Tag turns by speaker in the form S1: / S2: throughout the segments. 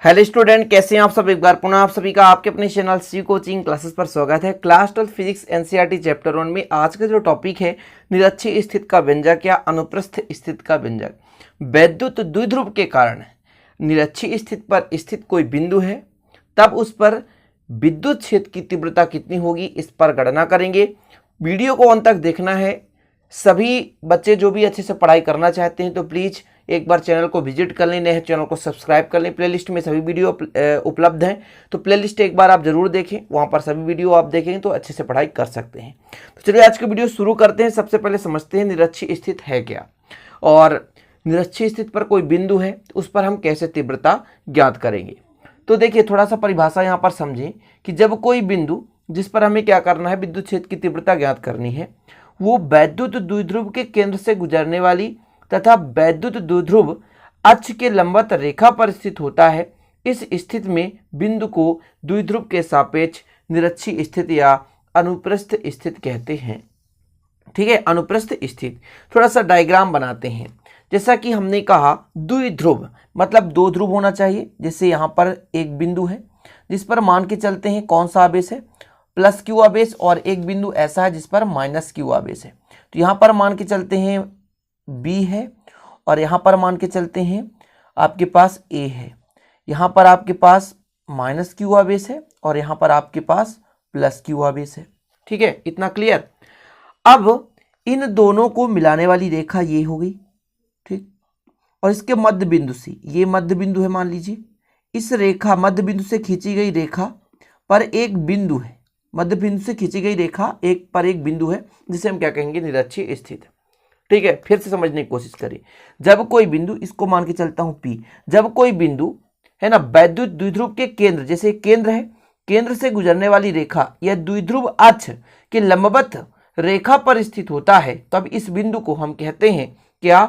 S1: Hello student, कैसे हैं आप सब। एक बार पुनः आप सभी का आपके अपने चैनल सी कोचिंग क्लासेस पर स्वागत है। क्लास 12 फिजिक्स एनसीईआरटी चैप्टर 1 में आज का जो टॉपिक है निरक्षीय स्थिति का व्यंजक या अनुप्रस्थ स्थिति का व्यंजक। वैद्युत द्विध्रुव के कारण निरक्षीय स्थिति पर स्थित कोई बिंदु है, तब उस पर विद्युत क्षेत्र की तीव्रता कितनी होगी, इस पर गणना करेंगे। वीडियो को अंत तक देखना है। सभी बच्चे जो भी अच्छे से पढ़ाई करना चाहते हैं तो प्लीज़ एक बार चैनल को विजिट कर लें, नए चैनल को सब्सक्राइब कर लें। प्लेलिस्ट में सभी वीडियो उपलब्ध हैं, तो प्लेलिस्ट एक बार आप जरूर देखें, वहाँ पर सभी वीडियो आप देखेंगे तो अच्छे से पढ़ाई कर सकते हैं। तो चलिए आज की वीडियो शुरू करते हैं। सबसे पहले समझते हैं निरक्षीय स्थिति है क्या, और निरक्षीय स्थिति पर कोई बिंदु है उस पर हम कैसे तीव्रता ज्ञात करेंगे। तो देखिए, थोड़ा सा परिभाषा यहाँ पर समझें कि जब कोई बिंदु जिस पर हमें क्या करना है, विद्युत क्षेत्र की तीव्रता ज्ञात करनी है, वो वैद्युत द्विध्रुव के केंद्र से गुजरने वाली तथा वैद्युत द्विध्रुव अक्ष के लंबवत रेखा पर स्थित होता है। इस स्थिति में बिंदु को द्विध्रुव के सापेक्ष निरक्षीय स्थिति या अनुप्रस्थ स्थिति कहते हैं। ठीक है, अनुप्रस्थ स्थिति। थोड़ा सा डायग्राम बनाते हैं। जैसा कि हमने कहा, द्विध्रुव मतलब दो ध्रुव होना चाहिए। जैसे यहाँ पर एक बिंदु है जिस पर मान के चलते हैं कौन सा आवेश है, प्लस क्यू आवेश, और एक बिंदु ऐसा है जिस पर माइनस क्यू आवेश है। तो यहाँ पर मान के चलते हैं B है, और यहाँ पर मान के चलते हैं आपके पास A है। यहाँ पर आपके पास माइनस क्यू आवेश है और यहाँ पर आपके पास प्लस क्यू आवेश है। ठीक है, इतना क्लियर। अब इन दोनों को मिलाने वाली रेखा ये हो गई, ठीक, और इसके मध्य बिंदु से, ये मध्य बिंदु है मान लीजिए, इस रेखा मध्य बिंदु से खींची गई रेखा पर एक बिंदु है, मध्य बिंदु से खींची गई रेखा एक पर एक बिंदु है, जिसे हम क्या कहेंगे, निरक्षीय स्थिति। ठीक है, फिर से समझने की कोशिश करें। जब कोई बिंदु, इसको मान के चलता हूं P, जब कोई बिंदु है ना वैद्युत द्विध्रुव के केंद्र, जैसे केंद्र है, केंद्र से गुजरने वाली रेखा या द्विध्रुव अक्ष के लंबवत रेखा पर स्थित होता है, तब इस बिंदु को हम कहते हैं क्या,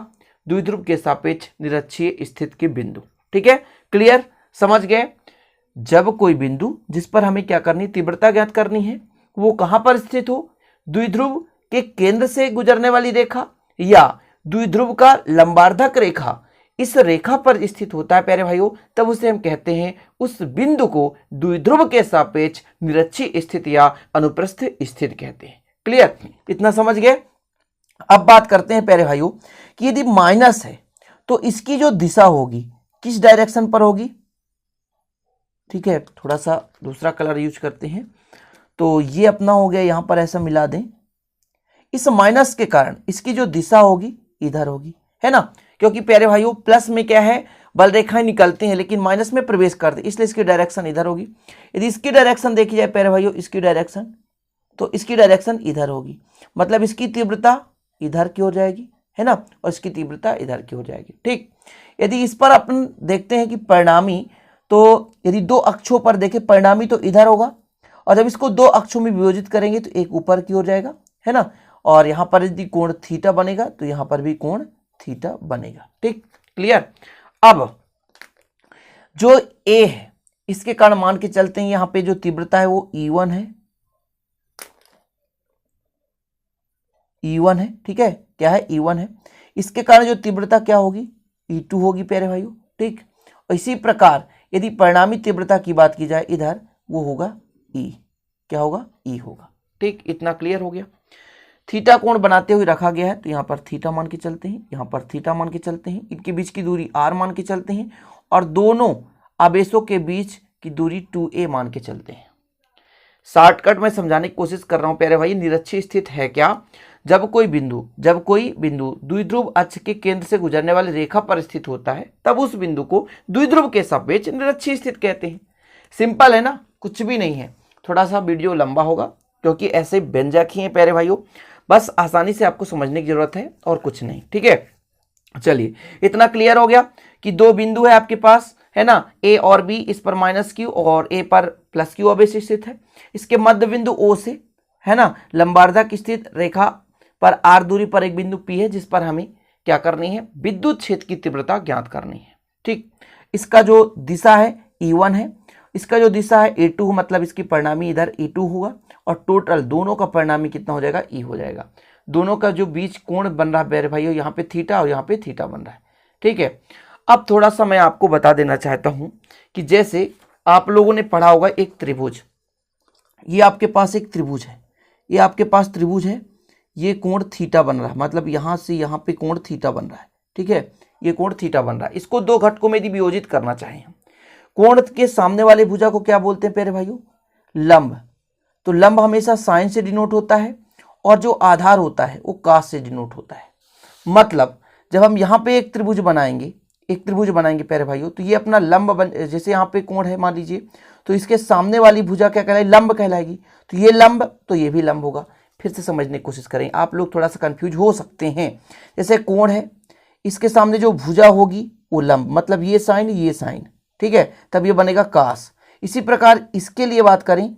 S1: द्विध्रुव के सापेक्ष निरक्षीय स्थिति के बिंदु। ठीक है, क्लियर, समझ गए। जब कोई बिंदु जिस पर हमें क्या करनी, तीव्रता ज्ञात करनी है, वो कहां पर स्थित हो, द्विध्रुव के केंद्र से गुजरने वाली रेखा या द्विध्रुव का लंबार्धक रेखा इस रेखा पर स्थित होता है प्यारे भाइयों, तब उसे हम कहते हैं, उस बिंदु को द्विध्रुव के सापेक्ष निरक्षीय स्थिति या अनुप्रस्थ स्थिति कहते हैं। क्लियर, इतना समझ गए। अब बात करते हैं प्यारे भाइयों कि यदि माइनस है तो इसकी जो दिशा होगी किस डायरेक्शन पर होगी। ठीक है, थोड़ा सा दूसरा कलर यूज करते हैं। तो ये अपना हो गया, यहां पर ऐसा मिला दें। इस माइनस के कारण इसकी जो दिशा होगी इधर होगी, है ना, क्योंकि प्यारे भाइयों प्लस में क्या है, बल रेखाएं निकलती हैं, लेकिन माइनस में प्रवेश करते, इसलिए इसकी डायरेक्शन इधर होगी। यदि इसकी डायरेक्शन देखी जाए प्यारे भाइयों, इसकी डायरेक्शन, तो इसकी डायरेक्शन इधर होगी, मतलब इसकी तीव्रता इधर की हो जाएगी, है ना, और इसकी तीव्रता इधर की हो जाएगी। ठीक, यदि इस पर अपन देखते हैं कि परिणामी, तो यदि दो अक्षों पर देखें, परिणामी तो इधर होगा, और जब इसको दो अक्षों में विभाजित करेंगे तो एक ऊपर की ओर जाएगा, है ना, और यहां पर यदि कोण थीटा बनेगा तो यहां पर भी कोण थीटा बनेगा। ठीक, क्लियर। अब जो A है, इसके कारण मान के चलते हैं यहां पे जो तीव्रता है वो E1 है, E1 है। ठीक है, क्या है, E1 है। इसके कारण जो तीव्रता क्या होगी, E2 होगी प्यारे भाइयों। ठीक, और इसी प्रकार यदि परिणामी तीव्रता की बात की जाए इधर, वो होगा E, क्या होगा, E होगा। ठीक, इतना क्लियर हो गया। थीटा कोण बनाते हुए रखा गया है, तो यहाँ पर थीटा मान के चलते हैं, यहाँ पर थीटा मान के चलते हैं, इनके बीच की दूरी r मान के चलते हैं, और दोनों आवेशों के बीच की दूरी 2a मान के चलते हैं। शॉर्टकट में समझाने की कोशिश कर रहा हूं प्यारे भाई। निरक्षीय स्थिति है क्या, जब कोई बिंदु द्विध्रुव अक्ष के केंद्र से गुजरने वाली रेखा पर स्थित होता है, तब उस बिंदु को द्विध्रुव के सापेक्ष निरक्षीय स्थिति कहते हैं। सिंपल है ना, कुछ भी नहीं है। थोड़ा सा वीडियो लंबा होगा क्योंकि ऐसे व्यंजक ही हैं प्यारे भाइयों, बस आसानी से आपको समझने की जरूरत है और कुछ नहीं। ठीक है, चलिए इतना क्लियर हो गया कि दो बिंदु है आपके पास, है ना, A और B, इस पर माइनस क्यू और A पर प्लस क्यू आवेश स्थित है। इसके मध्य बिंदु O से, है ना, लंबार्धक स्थित रेखा पर r दूरी पर एक बिंदु P है, जिस पर हमें क्या करनी है, विद्युत क्षेत्र की तीव्रता ज्ञात करनी है। ठीक, इसका जो दिशा है E1 है, इसका जो दिशा है A2, मतलब इसकी परिणामी इधर E2 होगा, और टोटल दोनों का परिणामी कितना हो जाएगा, E हो जाएगा। दोनों का जो बीच कोण बन रहा है मेरे भाइयों, यहाँ पे थीटा और यहाँ पे थीटा बन रहा है। ठीक है, अब थोड़ा सा मैं आपको बता देना चाहता हूं कि जैसे आप लोगों ने पढ़ा होगा एक त्रिभुज, ये आपके पास एक त्रिभुज है, ये आपके पास त्रिभुज है, ये कोण थीटा बन रहा है, मतलब यहां से यहां पे कोण थीटा बन रहा है, ठीक है, ये कोण थीटा बन रहा है। इसको दो घटकों में यदि वियोजित करना चाहें, कोण के सामने वाले भुजा को क्या बोलते हैं प्यारे भाइयों? लंब। तो लंब हमेशा साइन से डिनोट होता है और जो आधार होता है वो कास से डिनोट होता है। मतलब जब हम यहाँ पे एक त्रिभुज बनाएंगे प्यारे भाइयों, तो ये अपना लंब बन, जैसे यहाँ पे कोण है मान लीजिए, तो इसके सामने वाली भुजा क्या कहलाएगी? लंब कहलाएगी। तो ये लंब, तो ये भी लंब होगा। फिर से समझने की कोशिश करें, आप लोग थोड़ा सा कंफ्यूज हो सकते हैं। जैसे कोण है, इसके सामने जो भुजा होगी वो लंब, मतलब ये साइन, ठीक है, तब ये बनेगा कास। इसी प्रकार इसके लिए बात करें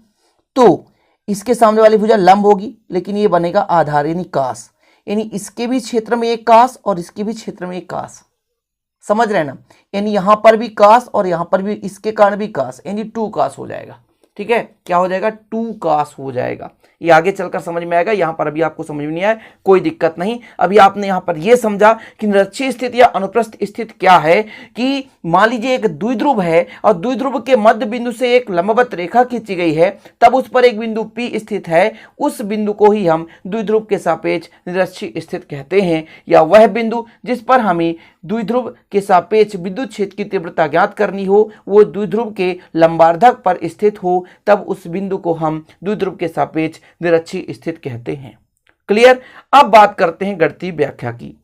S1: तो इसके सामने वाली भुजा लंब होगी, लेकिन ये बनेगा आधार यानी कास, यानी इसके भी क्षेत्र में एक कास और इसके भी क्षेत्र में एक कास। समझ रहे हैं ना? यानी यहां पर भी कास और यहां पर भी इसके कारण भी कास, यानी 2 कास हो जाएगा। ठीक है, क्या हो जाएगा? 2 कास हो जाएगा। ये आगे चलकर समझ में आएगा, यहां पर अभी आपको समझ में नहीं आया, कोई दिक्कत नहीं। अभी आपने यहां पर यह समझा कि निरक्षीय स्थिति या अनुप्रस्थ स्थिति क्या है कि मान लीजिए एक द्विध्रुव है और द्विध्रुव के मध्य बिंदु से एक लंबवत रेखा खींची गई है, तब उस पर एक बिंदु P स्थित है। उस बिंदु को ही हम द्विध्रुव के सापेक्ष निरक्षीय स्थिति कहते हैं, या वह बिंदु जिस पर हमें द्विध्रुव के सापेक्ष विद्युत क्षेत्र की तीव्रता ज्ञात करनी हो, वो द्विध्रुव के लंबार्धक पर स्थित हो, तब उस बिंदु को हम द्विध्रुव के सापेक्ष निरक्षीय स्थिति कहते हैं। क्लियर? अब बात करते हैं गणितीय व्याख्या की।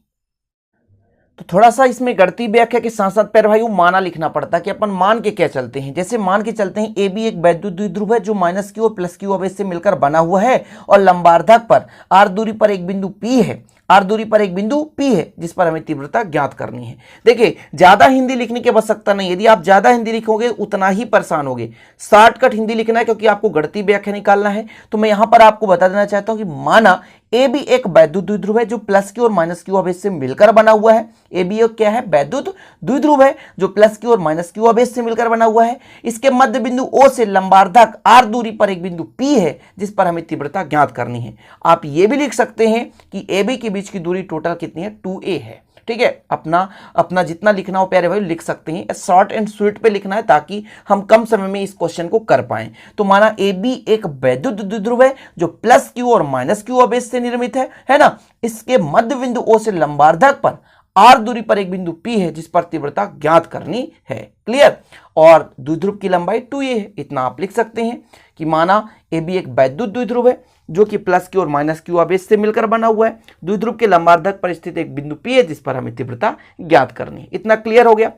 S1: तो थोड़ा सा इसमें गणितीय व्याख्या के साथ साथ प्यारे भाइयों माना लिखना पड़ता है कि अपन मान के क्या चलते हैं। जैसे मान के चलते हैं ए बी एक वैद्युत द्विध्रुव है जो -q और +q आवेश से मिलकर बना हुआ है और लंबार्धक पर r दूरी पर एक बिंदु P है, r दूरी पर एक बिंदु P है जिस पर हमें तीव्रता ज्ञात करनी है। देखिए, ज्यादा हिंदी लिखने की आवश्यकता नहीं, यदि आप ज्यादा हिंदी लिखोगे उतना ही परेशान होगे। शॉर्टकट हिंदी लिखना है क्योंकि आपको गणितीय व्याख्या निकालना है। तो मैं यहां पर आपको बता देना चाहता हूं कि माना ए बी एक वैद्युत द्विध्रुव है जो +q और -q आवेश से मिलकर बना हुआ है। ए बी क्या है? वैद्युत द्विध्रुव है जो +q और -q आवेश से मिलकर बना हुआ है। इसके मध्य बिंदु O से लंबार्धक r दूरी पर एक बिंदु P है जिस पर हमें तीव्रता ज्ञात करनी है। आप ये भी लिख सकते हैं कि ए बी के बीच की दूरी टोटल कितनी है? 2a है। ठीक है, अपना जितना लिखना हो प्यारे भाई लिख सकते हैं। शॉर्ट एंड स्वीट पे लिखना है ताकि हम कम समय में इस क्वेश्चन को कर पाएं। तो माना ए बी एक वैद्युत द्विध्रुव है जो +q और -q आवेश से निर्मित है ना। इसके मध्य बिंदु O से लंबार्धक पर r दूरी पर एक बिंदु P है जिस पर तीव्रता ज्ञात करनी है। क्लियर? और द्विध्रुव की लंबाई 2a है। इतना आप लिख सकते हैं कि माना ए बी एक वैद्युत द्विध्रुव है जो कि +q और -q आवेश से मिलकर बना हुआ है। द्विध्रुव के लंबार्धक पर स्थित एक बिंदु P है जिस पर हमें तीव्रता ज्ञात करनी है। इतना क्लियर हो गया।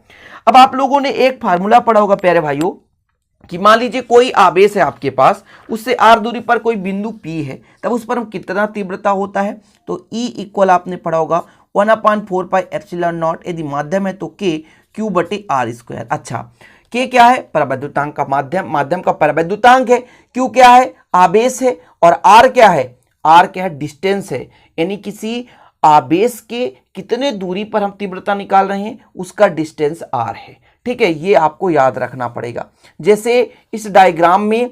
S1: अब आप लोगों ने एक फार्मूला पढ़ा होगा प्यारे भाइयों कि मान लीजिए कोई आवेश है आपके पास, उससे r दूरी पर कोई बिंदु P है, तब उस पर हम कितना तीव्रता होता है? तो E इक्वल आपने पढ़ा होगा 1/4πε0। यदि माध्यम है तो K Q/r²। अच्छा, K क्या है? परवैद्युतांक का माध्यम का परवैद्युतांक है। Q क्या है? आवेश है। और R क्या है? R क्या है? डिस्टेंस है, यानी किसी आवेश के कितने दूरी पर हम तीव्रता निकाल रहे हैं उसका डिस्टेंस R है। ठीक है, ये आपको याद रखना पड़ेगा। जैसे इस डायग्राम में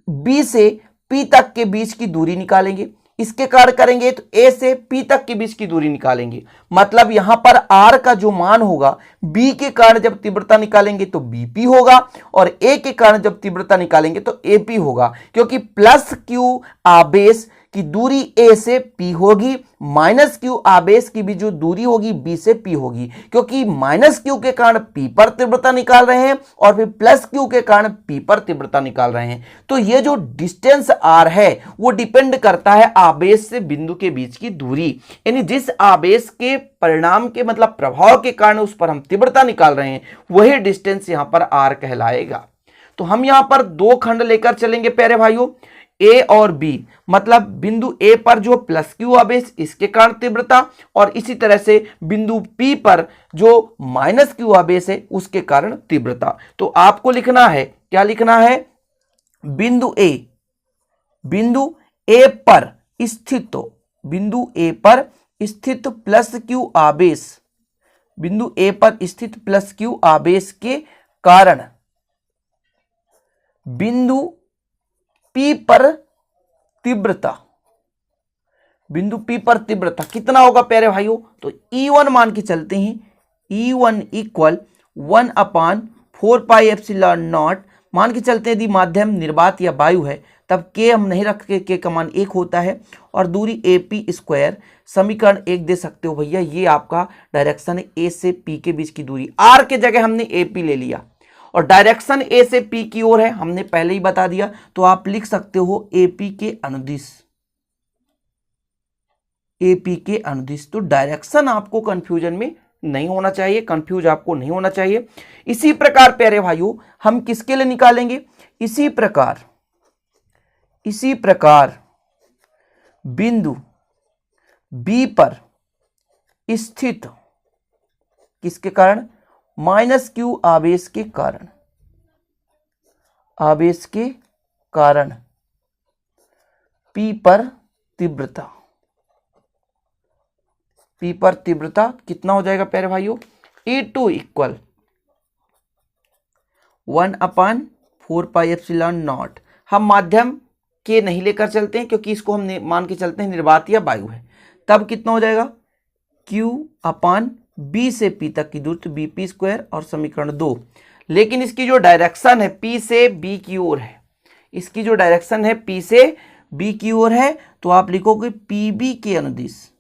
S1: B से P तक के बीच की दूरी निकालेंगे, इसके कारण करेंगे तो A से P तक के बीच की दूरी निकालेंगे। मतलब यहां पर R का जो मान होगा B के कारण जब तीव्रता निकालेंगे तो BP होगा और A के कारण जब तीव्रता निकालेंगे तो AP होगा, क्योंकि +q आवेश की दूरी A से P होगी, -q आवेश की भी जो दूरी होगी B से P होगी, क्योंकि -q के कारण P पर तीव्रता निकाल रहे हैं और फिर +q के कारण P पर तीव्रता निकाल रहे हैं। तो ये जो डिस्टेंस R है वो डिपेंड करता है आवेश से बिंदु के बीच की दूरी, यानी जिस आवेश के परिणाम के मतलब प्रभाव के कारण उस पर हम तीव्रता निकाल रहे हैं वही डिस्टेंस यहां पर R कहलाएगा। तो हम यहां पर दो खंड लेकर चलेंगे प्यारे भाइयों, A और B, मतलब बिंदु A पर जो +q आवेश इसके कारण तीव्रता और इसी तरह से बिंदु P पर जो -q आवेश है उसके कारण तीव्रता। तो आपको लिखना है, क्या लिखना है? बिंदु A पर स्थित, बिंदु A पर स्थित +q आवेश, बिंदु A पर स्थित +q आवेश के कारण बिंदु P पर तीव्रता, बिंदु P पर तीव्रता कितना होगा प्यारे भाइयों? तो E1 मान के चलते हैं E1 इक्वल 1/4πε0। मान के चलते यदि माध्यम निर्वात या वायु है तब के हम नहीं रखते, के का मान 1 होता है और दूरी AP²। समीकरण 1 दे सकते हो भैया, ये आपका डायरेक्शन है ए से पी के बीच की दूरी। आर के जगह हमने AP ले लिया और डायरेक्शन ए से पी की ओर है, हमने पहले ही बता दिया, तो आप लिख सकते हो AP के अनुदिश, AP के अनुदिश। तो डायरेक्शन आपको कंफ्यूजन में नहीं होना चाहिए, कंफ्यूज आपको नहीं होना चाहिए। इसी प्रकार प्यारे भाइयों हम किसके लिए निकालेंगे, इसी प्रकार बिंदु बी पर स्थित किसके कारण, -q आवेश के कारण P पर तीव्रता कितना हो जाएगा प्यारे भाइयों, E2 इक्वल 1/4πε0। हम माध्यम के नहीं लेकर चलते हैं क्योंकि इसको हम मान के चलते हैं निर्वात या वायु है, तब कितना हो जाएगा Q/B से P तक की दूरी, तो BP² और समीकरण 2। लेकिन इसकी जो डायरेक्शन है P से B की ओर है, इसकी जो डायरेक्शन है P से B की ओर है, तो आप लिखोगे PB के अनुदिश।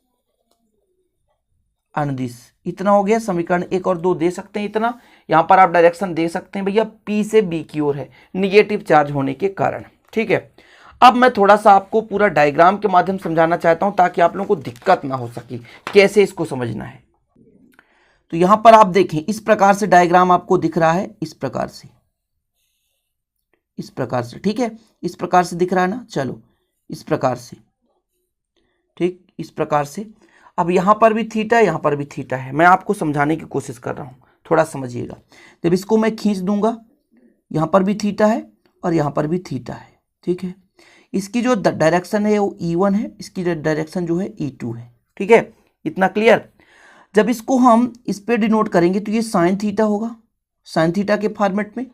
S1: इतना हो गया, समीकरण 1 और 2 दे सकते हैं इतना। यहां पर आप डायरेक्शन दे सकते हैं भैया P से B की ओर है, निगेटिव चार्ज होने के कारण। ठीक है, अब मैं थोड़ा सा आपको पूरा डायग्राम के माध्यम समझाना चाहता हूं ताकि आप लोगों को दिक्कत ना हो सके कैसे इसको समझना है। तो यहां पर आप देखें, इस प्रकार से डायग्राम आपको दिख रहा है, इस प्रकार से, ठीक है, इस प्रकार से दिख रहा है ना, चलो इस प्रकार से, ठीक, इस प्रकार से। अब यहां पर भी थीटा, यहां पर भी थीटा है, मैं आपको समझाने की कोशिश कर रहा हूं, थोड़ा समझिएगा। जब इसको मैं खींच दूंगा, यहां पर भी थीटा है और यहां पर भी थीटा है, ठीक है। इसकी जो डायरेक्शन है वो E1 है, इसकी डायरेक्शन जो है E2 है, ठीक है, इतना क्लियर। जब इसको हम इस पे डिनोट करेंगे तो ये साइन थीटा होगा, साइन थीटा के फॉर्मेट में।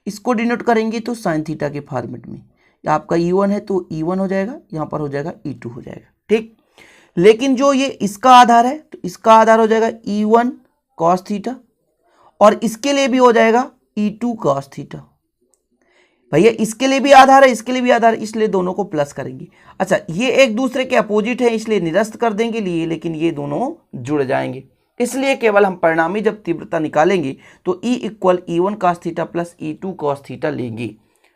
S1: इसको डिनोट करेंगे तो साइन थीटा के फॉर्मेट में। आपका E1 है तो E1 हो जाएगा, यहाँ पर हो जाएगा E2 हो जाएगा, ठीक। लेकिन जो ये इसका आधार है तो इसका आधार हो जाएगा E1 cos थीटा और इसके लिए भी हो जाएगा E2 cos थीटा। भैया इसके लिए भी आधार है, इसके लिए भी आधार है, इसलिए दोनों को प्लस करेंगे। अच्छा, ये एक दूसरे के अपोजिट है इसलिए निरस्त कर देंगे लिए, लेकिन ये दोनों जुड़ जाएंगे। इसलिए केवल हम परिणामी जब तीव्रता निकालेंगे तो E equal E1 cos theta plus E2 cos theta लेंगे,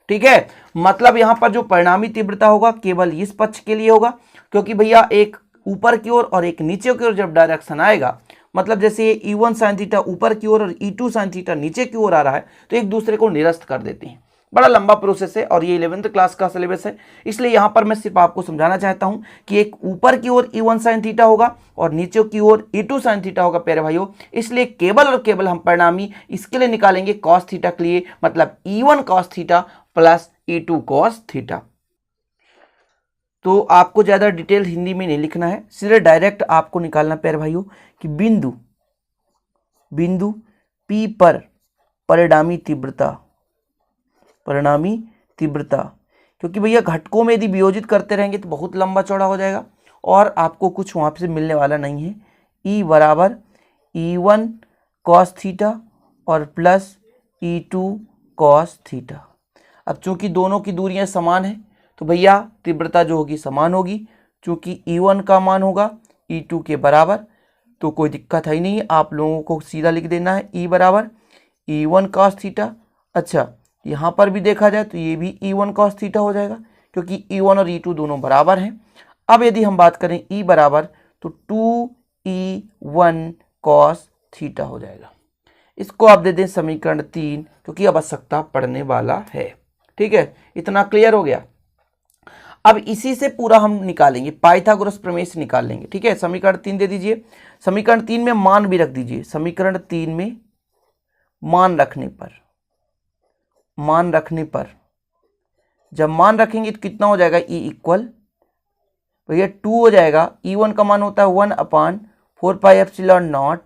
S1: ठीक है। मतलब यहां पर जो परिणामी तीव्रता होगा केवल इस पक्ष के लिए होगा, क्योंकि भैया एक ऊपर की ओर और एक नीचे की ओर जब डायरेक्शन आएगा, मतलब जैसे ये E1 sin थीटा ऊपर की ओर और E2 sin थीटा नीचे की ओर आ रहा है, तो एक दूसरे को निरस्त कर देते हैं। बड़ा लंबा प्रोसेस है और ये 11th क्लास का सिलेबस है, इसलिए यहाँ पर मैं सिर्फ आपको समझाना चाहता हूँ कि एक ऊपर की ओर E1 sin थीटा होगा और नीचे की ओर E2 sin थीटा होगा प्यारे भाइयों। इसलिए केवल और केवल हम परिणामी इसके लिए निकालेंगे cos थीटा के लिए, मतलब E1 cos theta plus E2 cos theta. तो आपको ज़्यादा डिटेल हिंदी में नहीं लिखना है, सीधे डायरेक्ट आपको निकालना प्यारे भाइयों कि बिंदु P पर परिणामी तीव्रता, क्योंकि भैया घटकों में यदि वियोजित करते रहेंगे तो बहुत लंबा चौड़ा हो जाएगा और आपको कुछ वहाँ से मिलने वाला नहीं है। E बराबर E1 cos थीटा और प्लस E2 cos थीटा। अब चूंकि दोनों की दूरियां समान है तो भैया तीव्रता जो होगी समान होगी, चूंकि E1 का मान होगा E2 के बराबर, तो कोई दिक्कत है ही नहीं, आप लोगों को सीधा लिख देना है E बराबर E1 cos थीटा। अच्छा, यहाँ पर भी देखा जाए तो ये भी E1 cos थीटा हो जाएगा क्योंकि E1 और E2 दोनों बराबर हैं। अब यदि हम बात करें E बराबर तो 2E1 cos थीटा हो जाएगा। इसको आप दे दें समीकरण 3 क्योंकि आवश्यकता पड़ने वाला है, ठीक है, इतना क्लियर हो गया। अब इसी से पूरा हम निकालेंगे, पाइथागोरस प्रमेय से निकाल लेंगे, ठीक है। समीकरण 3 दे दीजिए, समीकरण 3 में मान भी रख दीजिए। समीकरण 3 में मान रखने पर जब मान रखेंगे तो कितना हो जाएगा E इक्वल भैया 2 हो जाएगा। E1 का मान होता है 1/4πε0।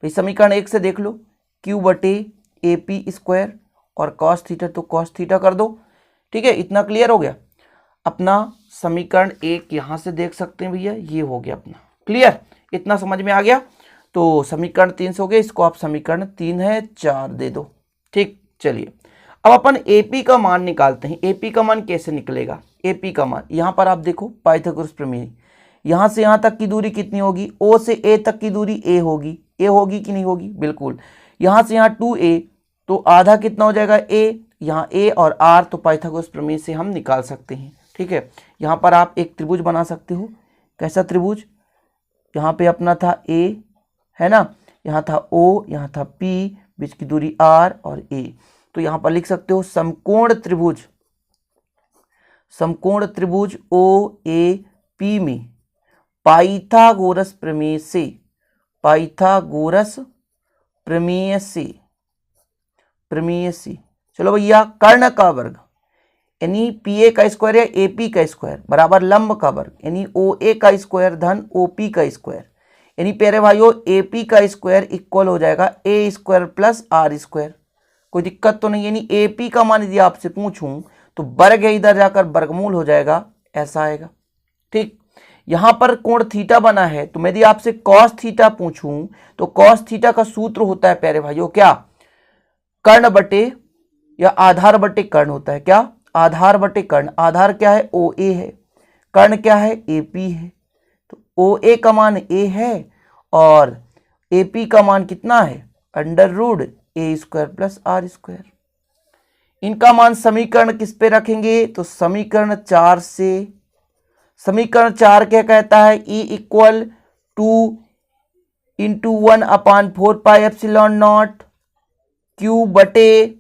S1: भाई समीकरण 1 से देख लो Q/AP² और cos थीटा तो cos थीटा कर दो, ठीक है, इतना क्लियर हो गया। अपना समीकरण 1 यहां से देख सकते हैं भैया, ये हो गया अपना क्लियर, इतना समझ में आ गया। तो समीकरण 3 से हो गया, इसको आप समीकरण 3 है 4 दे दो। ठीक, चलिए अब अपन एपी का मान निकालते हैं। एपी का मान कैसे निकलेगा? एपी का मान यहाँ पर आप देखो, पाइथागोरस प्रमेय, यहाँ से यहाँ तक की दूरी कितनी होगी? ओ से ए तक की दूरी ए होगी। ए होगी कि नहीं होगी? बिल्कुल। यहाँ से यहाँ 2a, तो आधा कितना हो जाएगा? ए। यहाँ ए और आर तो पाइथागोरस प्रमेय से हम निकाल सकते हैं। ठीक है, यहाँ पर आप एक त्रिभुज बना सकते हो। कैसा त्रिभुज? यहाँ पे अपना था ए, है ना, यहाँ था ओ, यहाँ था पी, बीच की दूरी आर और ए। तो यहाँ पर लिख सकते हो समकोण त्रिभुज, समकोण त्रिभुज ओ ए पी में पाइथागोरस प्रमेय से, पाइथागोरस प्रमेय से, प्रमेय से, चलो भैया, कर्ण का वर्ग यानी पी ए का स्क्वायर या ए पी का स्क्वायर बराबर लंब का वर्ग यानी ओ ए का स्क्वायर धन ओ पी का स्क्वायर, यानी प्यारे भाइयों ए पी का स्क्वायर इक्वल हो जाएगा ए स्क्वायर प्लस आर स्क्वायर। कोई दिक्कत तो नहीं, यानी ए पी का मान यदि आपसे पूछूं तो वर्ग है, इधर जाकर वर्गमूल हो जाएगा, ऐसा आएगा। ठीक, यहां पर कोण थीटा बना है, तो मैं यदि आपसे कॉस थीटा पूछूं तो कॉस थीटा का सूत्र होता है प्यारे भाइयों क्या? कर्ण बटे या आधार बटे कर्ण होता है। क्या? आधार बटे कर्ण। आधार क्या है? ओ ए है, कर्ण क्या है? ए पी है। तो ओ ए का मान ए है और ए पी का मान कितना है? Under root a square plus are square. इनका मान समीकरण किस पे रखेंगे? तो समीकरण 4 से, समीकरण 4 क्या कहता है? E equal 2 into 1/4 pi epsilon naught q बटे,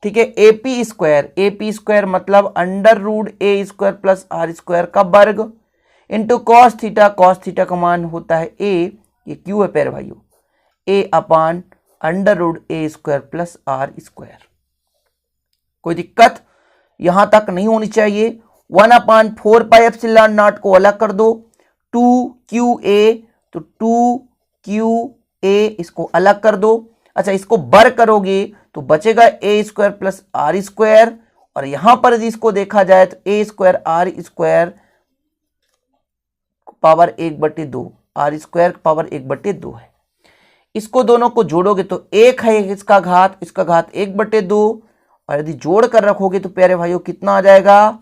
S1: ठीक है, ए पी स्क्वायर मतलब under root a square plus are square का वर्ग into cos theta, cos theta का मान होता है ए, ये क्यू है प्यारे भाइयों, a/, under root a square plus are square. कोई दिक्कत यहां तक नहीं होनी चाहिए। 1/4 पाई एप्सिलॉन नॉट को अलग कर दो, 2qa, तो 2qa इसको अलग कर दो। अच्छा, इसको बर करोगे तो बचेगा A square plus are square, और यहां पर यदि इसको देखा जाए तो A square R square power 1/2, R square power 1/2 है। इसको दोनों को जोड़ोगे तो 1 है इसका घात 1/2, और यदि जोड़ कर रखोगे तो प्यारे भाइयों कितना आ जाएगा?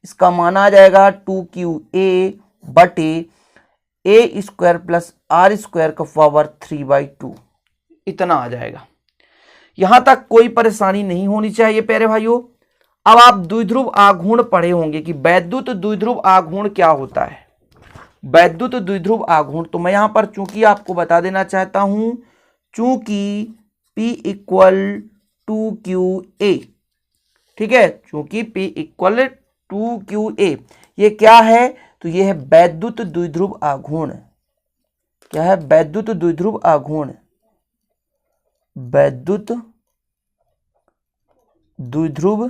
S1: इसका मान आ जाएगा 2qa बटे ए स्क्वायर प्लस आर स्क्वायर का पावर 3/2, इतना आ जाएगा। यहां तक कोई परेशानी नहीं होनी चाहिए प्यारे भाइयों। अब आप द्विध्रुव आघूर्ण पढ़े होंगे कि वैद्युत द्विध्रुव आघूर्ण क्या होता है। वैद्युत द्विध्रुव आघूर्ण, तो मैं यहां पर चूंकि आपको बता देना चाहता हूं, चूंकि P इक्वल 2qa, ठीक है, चूंकि P इक्वल 2qa, ये क्या है? तो ये है वैद्युत द्विध्रुव आघूर्ण। क्या है? वैद्युत द्विध्रुव आघूर्ण, वैद्युत द्विध्रुव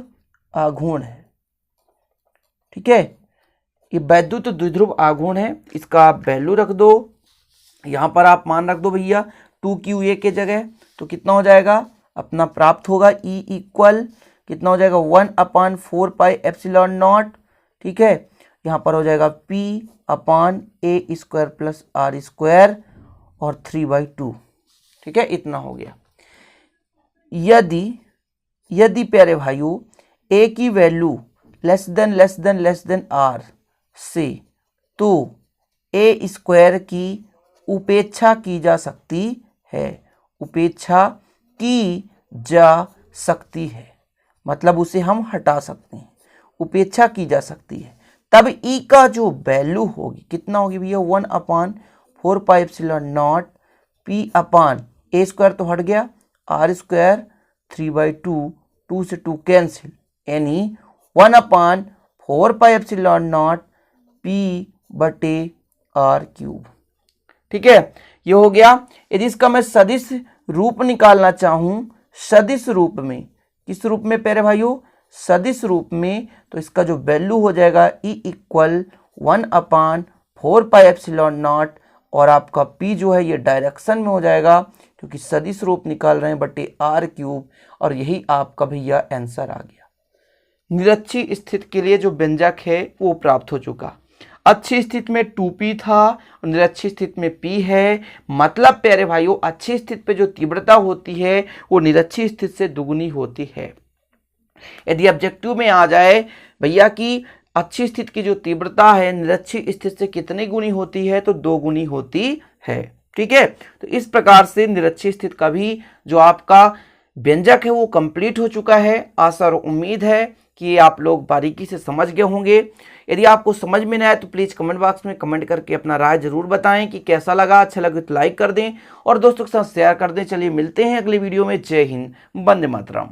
S1: आघूर्ण है। ठीक है, ये वैद्युत द्विध्रुव आघूर्ण है। इसका आप वैल्यू रख दो, यहां पर आप मान रख दो भैया 2qa के जगह, तो कितना हो जाएगा? अपना प्राप्त होगा E इक्वल कितना हो जाएगा? 1/4 पाई एप्सिलॉन नॉट, ठीक है, यहाँ पर हो जाएगा P/a square plus are square और 3/2, ठीक है, इतना हो गया। यदि प्यारे भाइयों a की वैल्यू लेस देन r से, तो a स्क्वायर की उपेक्षा की जा सकती है, उपेक्षा की जा सकती है, मतलब उसे हम हटा सकते हैं, उपेक्षा की जा सकती है। तब E का जो वैल्यू होगी कितना होगी भैया? 1/4 pi epsilon not P/a square तो हट गया, आर स्क्वायर 3/2, 2 से 2 कैंसिल, यानी 1/4 पाई एप्सिलॉन नॉट P/r³। ठीक है, ये हो गया। यदि इसका मैं सदिश रूप निकालना चाहूं, सदिश रूप में, किस रूप में प्यारे भाइयों? सदिश रूप में, तो इसका जो वैल्यू हो जाएगा E equal 1/4 pi epsilon not, और आपका P जो है ये डायरेक्शन में हो जाएगा क्योंकि सदिश रूप निकाल रहे हैं बटे r³, और यही आपका भैया आंसर आ गया। निरक्षीय स्थिति के लिए जो व्यंजक है वो प्राप्त हो चुका। अच्छी स्थिति में 2p था और निरक्षी स्थिति में p है। मतलब प्यारे भाइयों, अच्छी स्थिति पे जो तीव्रता होती है वो निरक्षी स्थिति से दुगुनी होती है। यदि ऑब्जेक्टिव में आ जाए भैया कि अच्छी स्थिति की जो तीव्रता है निरक्षी स्थिति से कितनी गुनी होती है, तो 2 गुनी होती है। ठीक है, तो इस प्रकार से निरक्षी स्थिति का भी जो आपका व्यंजक है वो कंप्लीट हो चुका है। आशा और उम्मीद है कि आप लोग बारीकी से समझ गए होंगे। यदि आपको समझ में नहीं आए तो प्लीज़ कमेंट बॉक्स में कमेंट करके अपना राय जरूर बताएं कि कैसा लगा। अच्छा लगे तो लाइक कर दें और दोस्तों के साथ शेयर कर दें। चलिए मिलते हैं अगले वीडियो में। जय हिंद, वंदे मातरम।